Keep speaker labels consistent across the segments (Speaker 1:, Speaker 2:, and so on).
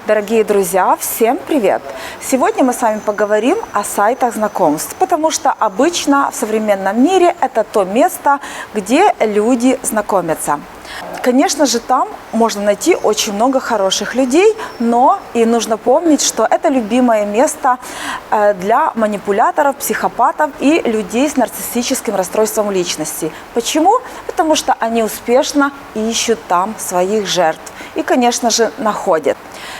Speaker 1: Дорогие друзья, всем привет! Сегодня мы с вами поговорим о сайтах знакомств, потому что обычно в современном мире это то место, где люди знакомятся. Конечно же, там можно найти очень много хороших людей, но и нужно помнить, что это любимое место для манипуляторов, психопатов и людей с нарциссическим расстройством личности. Почему? Потому что они успешно ищут там своих жертв и, конечно же, находят.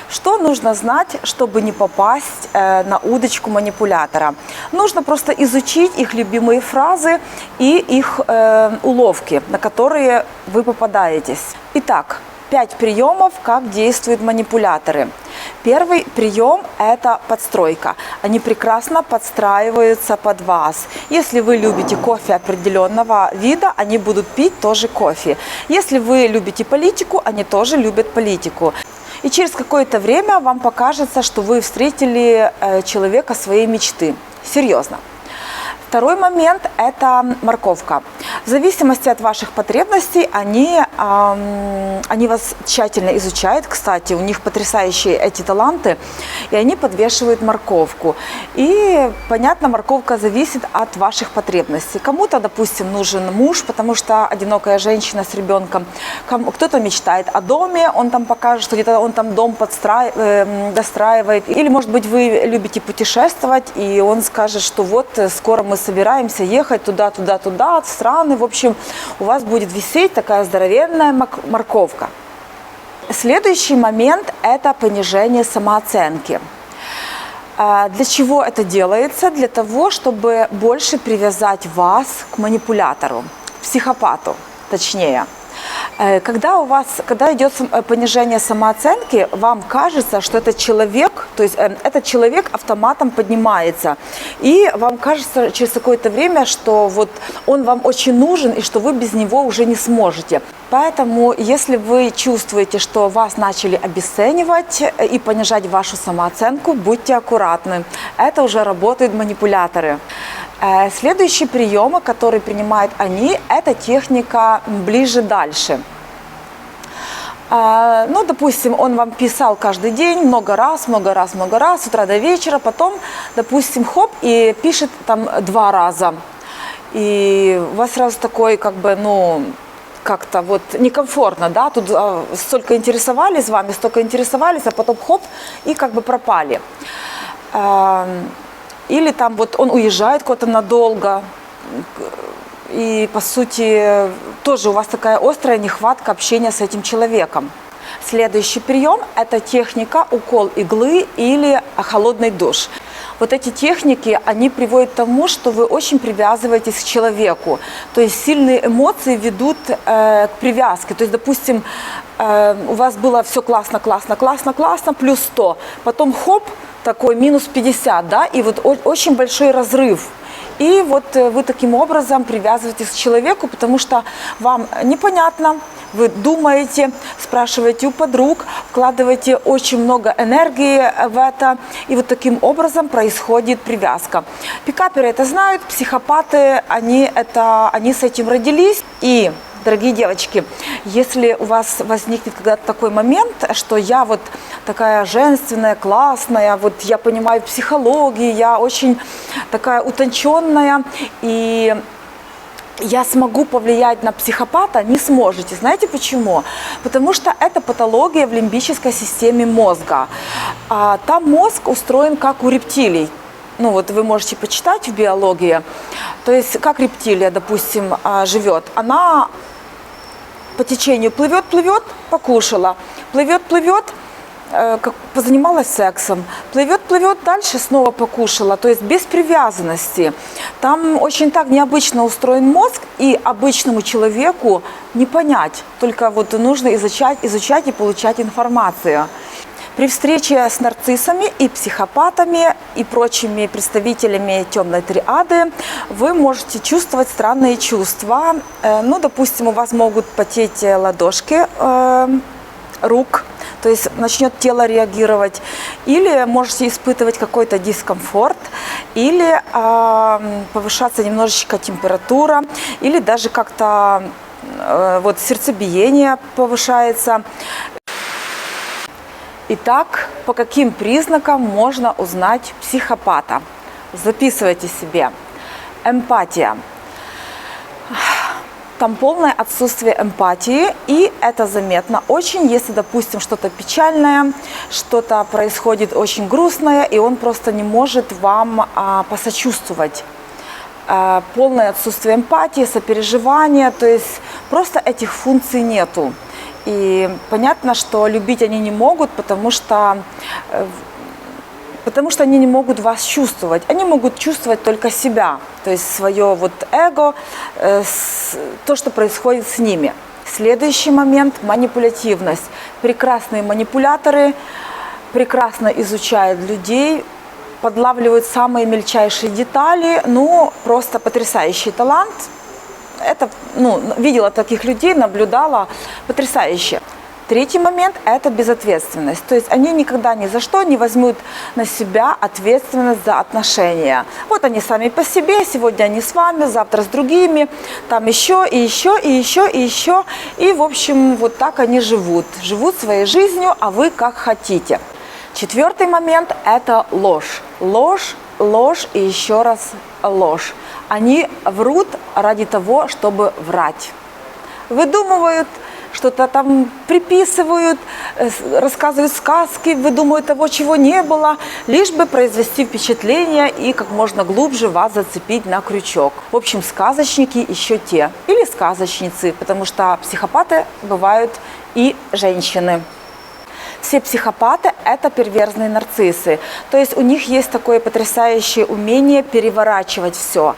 Speaker 1: Что нужно знать, чтобы не попасть на удочку манипулятора? Нужно просто изучить их любимые фразы и их уловки, на которые вы попадаетесь. Итак, 5 приемов, как действуют манипуляторы. Первый прием – это подстройка. Они прекрасно подстраиваются под вас. Если вы любите кофе определенного вида, они будут пить тоже кофе. Если вы любите политику, они тоже любят политику. И через какое-то время вам покажется, что вы встретили человека своей мечты. Серьезно. Второй момент – это морковка. В зависимости от ваших потребностей они вас тщательно изучают. Кстати, у них потрясающие эти таланты, и они подвешивают морковку. И, понятно, морковка зависит от ваших потребностей. Кому-то, допустим, нужен муж, потому что одинокая женщина с ребенком. Кто-то мечтает о доме, он там покажет, что где-то он там дом достраивает. Или, может быть, вы любите путешествовать, и он скажет, что вот скоро мы собираемся ехать туда, в страны. В общем, у вас будет висеть такая здоровенная морковка. Следующий момент – это понижение самооценки. Для чего это делается? Для того, чтобы больше привязать вас к манипулятору, психопату, точнее. Когда идет понижение самооценки, вам кажется, что этот человек автоматом поднимается. И вам кажется через какое-то время, что вот он вам очень нужен и что вы без него уже не сможете. Поэтому, если вы чувствуете, что вас начали обесценивать и понижать вашу самооценку, будьте аккуратны. Это уже работают манипуляторы. Следующий прием, который принимают они, это техника ближе-дальше. Ну, допустим, он вам писал каждый день много раз, с утра до вечера, потом, допустим, хоп, и пишет там 2 раза. И у вас сразу такой, как-то вот некомфортно, да, тут столько интересовались вами, а потом хоп, и как бы пропали. Или там вот он уезжает куда-то надолго, и, по сути, тоже у вас такая острая нехватка общения с этим человеком. Следующий прием – это техника укол иглы или холодный душ. Вот эти техники, они приводят к тому, что вы очень привязываетесь к человеку. То есть сильные эмоции ведут к привязке. То есть, допустим, у вас было все классно, плюс 100, потом хоп, такой минус 50, да, и вот очень большой разрыв. И вот вы таким образом привязываетесь к человеку, потому что вам непонятно, вы думаете, спрашиваете у подруг, вкладываете очень много энергии в это, и вот таким образом происходит привязка. Пикаперы это знают, психопаты, они с этим родились. И, дорогие девочки, если у вас возникнет когда-то такой момент, что я вот такая женственная, классная, вот я понимаю психологию, я очень такая утонченная, и я смогу повлиять на психопата, не сможете. Знаете почему? Потому что это патология в лимбической системе мозга. Там мозг устроен как у рептилий. Ну вот вы можете почитать в биологии. То есть как рептилия, допустим, живет. Она по течению плывет, покушала, плывет, позанималась сексом, плывет, дальше снова покушала, то есть без привязанности. Там очень так необычно устроен мозг, и обычному человеку не понять, только вот нужно изучать и получать информацию. При встрече с нарциссами и психопатами и прочими представителями темной триады вы можете чувствовать странные чувства. Ну, допустим, у вас могут потеть ладошки рук, то есть начнет тело реагировать, или можете испытывать какой-то дискомфорт, или повышаться немножечко температура, или даже как-то вот сердцебиение повышается. Итак, по каким признакам можно узнать психопата? Записывайте себе. Эмпатия. Там полное отсутствие эмпатии, и это заметно очень, если, допустим, что-то печальное, что-то происходит очень грустное, и он просто не может вам посочувствовать. Полное отсутствие эмпатии, сопереживания, то есть просто этих функций нету. И понятно, что любить они не могут, потому что они не могут вас чувствовать. Они могут чувствовать только себя, то есть свое вот эго, то, что происходит с ними. Следующий момент – манипулятивность. Прекрасные манипуляторы прекрасно изучают людей, подлавливают самые мельчайшие детали, просто потрясающий талант. Это, видела таких людей, наблюдала, потрясающе. Третий момент – это безответственность. То есть они никогда ни за что не возьмут на себя ответственность за отношения. Вот они сами по себе, сегодня они с вами, завтра с другими, там еще, и еще, и еще, и еще. И, в общем, вот так они живут. Живут своей жизнью, а вы как хотите. Четвертый момент – это ложь. Ложь, ложь и еще раз ложь. Они врут ради того, чтобы врать. Выдумывают, что-то там приписывают, рассказывают сказки, выдумывают того, чего не было, лишь бы произвести впечатление и как можно глубже вас зацепить на крючок. В общем, сказочники еще те, или сказочницы, потому что психопаты бывают и женщины. Все психопаты – это перверзные нарциссы. То есть у них есть такое потрясающее умение переворачивать все.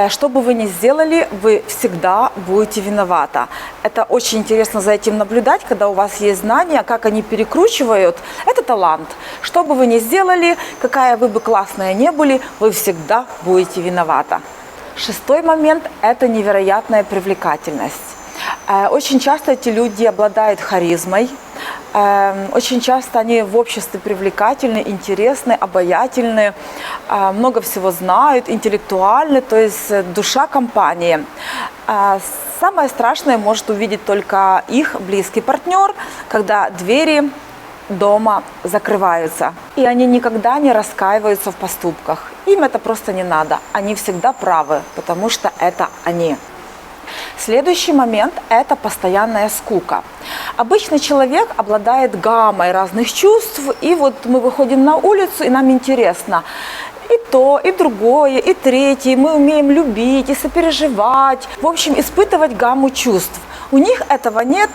Speaker 1: Что бы вы ни сделали, вы всегда будете виноваты. Это очень интересно за этим наблюдать, когда у вас есть знания, как они перекручивают. Это талант. Что бы вы ни сделали, какая вы бы классная ни были, вы всегда будете виноваты. Шестой момент – это невероятная привлекательность. Очень часто эти люди обладают харизмой. Очень часто они в обществе привлекательны, интересны, обаятельны, много всего знают, интеллектуальны, то есть душа компании. Самое страшное может увидеть только их близкий партнер, когда двери дома закрываются. И они никогда не раскаиваются в поступках. Им это просто не надо. Они всегда правы, потому что это они. Следующий момент – это постоянная скука. Обычный человек обладает гаммой разных чувств, и вот мы выходим на улицу, и нам интересно и то, и другое, и третье. Мы умеем любить и сопереживать, в общем, испытывать гамму чувств. У них этого нет,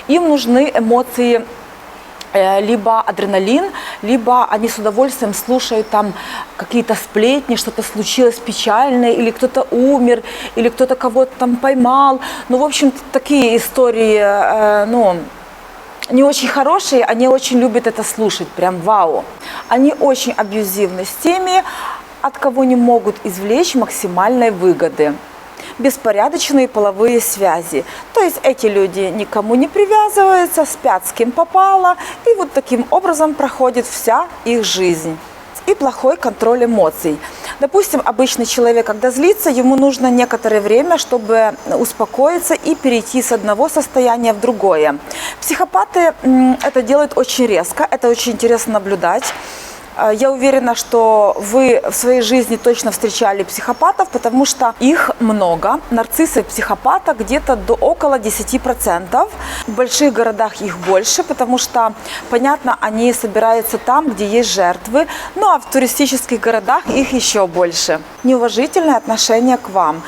Speaker 1: им нужны эмоции, либо адреналин, либо они с удовольствием слушают там какие-то сплетни, что-то случилось печальное, или кто-то умер, или кто-то кого-то там поймал. В общем, такие истории, не очень хорошие, они очень любят это слушать, прям вау. Они очень абьюзивны с теми, от кого не могут извлечь максимальной выгоды. Беспорядочные половые связи. То есть эти люди никому не привязываются, спят с кем попало, и вот таким образом проходит вся их жизнь. И плохой контроль эмоций. Допустим, обычный человек, когда злится, ему нужно некоторое время, чтобы успокоиться и перейти с одного состояния в другое. Психопаты это делают очень резко, это очень интересно наблюдать. Я уверена, что вы в своей жизни точно встречали психопатов, потому что их много. Нарциссы психопата где-то до около 10%. В больших городах их больше, потому что, понятно, они собираются там, где есть жертвы. Ну а в туристических городах их еще больше. Неуважительное отношение к вам.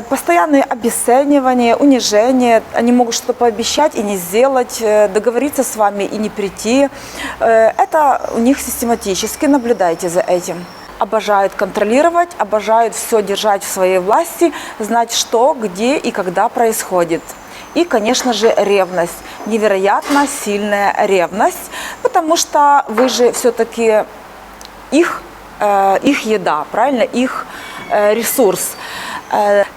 Speaker 1: Постоянные обесценивания, унижение, они могут что-то пообещать и не сделать, договориться с вами и не прийти. Это у них систематически, наблюдайте за этим. Обожают контролировать, обожают все держать в своей власти, знать, что, где и когда происходит. И, конечно же, ревность, невероятно сильная ревность, потому что вы же все-таки их еда, правильно, их ресурс.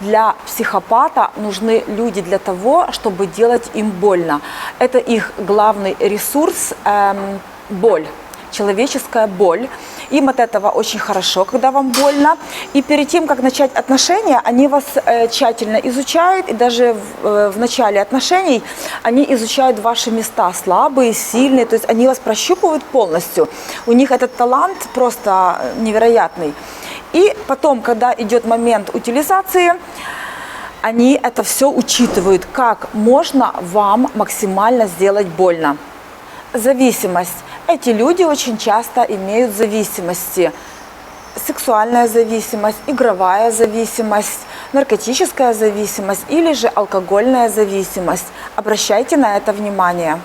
Speaker 1: Для психопата нужны люди для того, чтобы делать им больно. Это их главный ресурс – боль, человеческая боль. Им от этого очень хорошо, когда вам больно. И перед тем, как начать отношения, они вас тщательно изучают. И даже в начале отношений они изучают ваши места слабые, сильные. То есть они вас прощупывают полностью. У них этот талант просто невероятный. И потом, когда идет момент утилизации, они это все учитывают, как можно вам максимально сделать больно. Зависимость. Эти люди очень часто имеют зависимости. Сексуальная зависимость, игровая зависимость, наркотическая зависимость или же алкогольная зависимость. Обращайте на это внимание.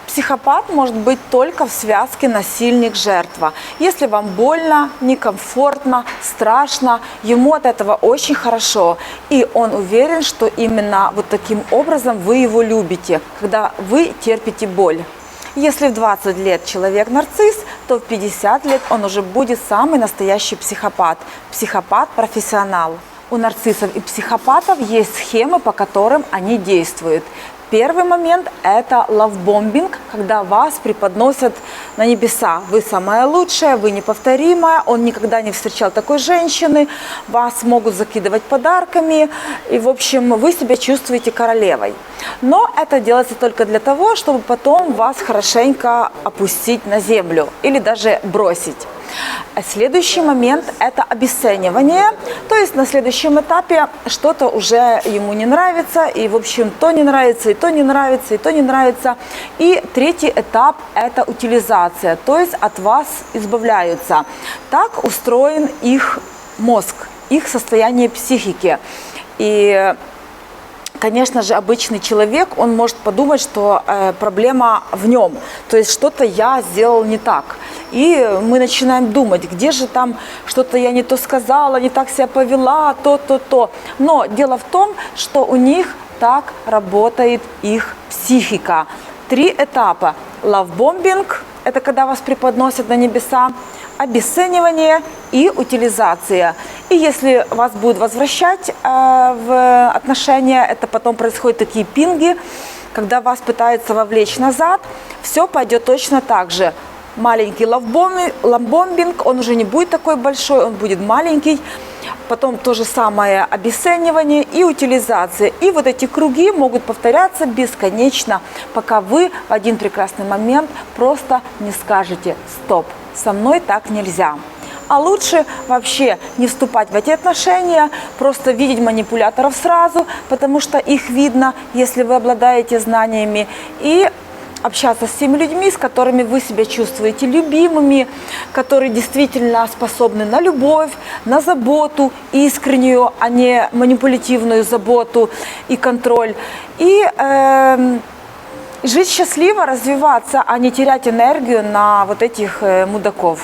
Speaker 1: Психопат может быть только в связке насильник-жертва. Если вам больно, некомфортно, страшно, ему от этого очень хорошо. И он уверен, что именно вот таким образом вы его любите, когда вы терпите боль. Если в 20 лет человек нарцисс, то в 50 лет он уже будет самый настоящий психопат. Психопат-профессионал. У нарциссов и психопатов есть схемы, по которым они действуют. Первый момент – это лавбомбинг, когда вас преподносят на небеса. Вы самая лучшая, вы неповторимая, он никогда не встречал такой женщины, вас могут закидывать подарками, и, в общем, вы себя чувствуете королевой. Но это делается только для того, чтобы потом вас хорошенько опустить на землю или даже бросить. Следующий момент – это обесценивание, то есть на следующем этапе что-то уже ему не нравится, и, в общем, то не нравится, и то не нравится, и то не нравится. И третий этап – это утилизация, то есть от вас избавляются. Так устроен их мозг, их состояние психики. И, конечно же, обычный человек, он может подумать, что проблема в нем, то есть что-то я сделал не так. И мы начинаем думать, где же там что-то я не то сказала, не так себя повела, то. Но дело в том, что у них так работает их психика. 3 этапа. Лавбомбинг – это когда вас преподносят на небеса, обесценивание и утилизация. И если вас будут возвращать в отношения, это потом происходят такие пинги, когда вас пытаются вовлечь назад, все пойдет точно так же. Маленький лавбомбинг, он уже не будет такой большой, он будет маленький. Потом то же самое обесценивание и утилизация. И вот эти круги могут повторяться бесконечно, пока вы в один прекрасный момент просто не скажете «стоп, со мной так нельзя». А лучше вообще не вступать в эти отношения, просто видеть манипуляторов сразу, потому что их видно, если вы обладаете знаниями, и общаться с теми людьми, с которыми вы себя чувствуете любимыми, которые действительно способны на любовь, на заботу искреннюю, а не манипулятивную заботу и контроль. И жить счастливо, развиваться, а не терять энергию на вот этих мудаков.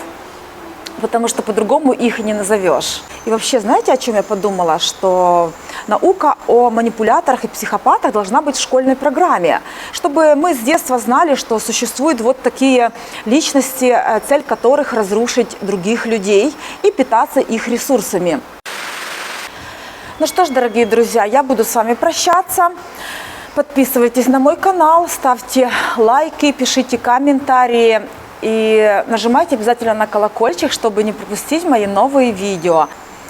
Speaker 1: Потому что по-другому их и не назовешь. И вообще, знаете, о чем я подумала? Что наука о манипуляторах и психопатах должна быть в школьной программе. Чтобы мы с детства знали, что существуют вот такие личности, цель которых разрушить других людей и питаться их ресурсами. Ну что ж, дорогие друзья, я буду с вами прощаться. Подписывайтесь на мой канал, ставьте лайки, пишите комментарии. И нажимайте обязательно на колокольчик, чтобы не пропустить мои новые видео.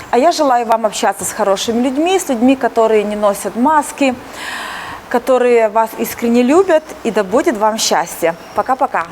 Speaker 1: А я желаю вам общаться с хорошими людьми, с людьми, которые не носят маски, которые вас искренне любят, и да будет вам счастье. Пока-пока.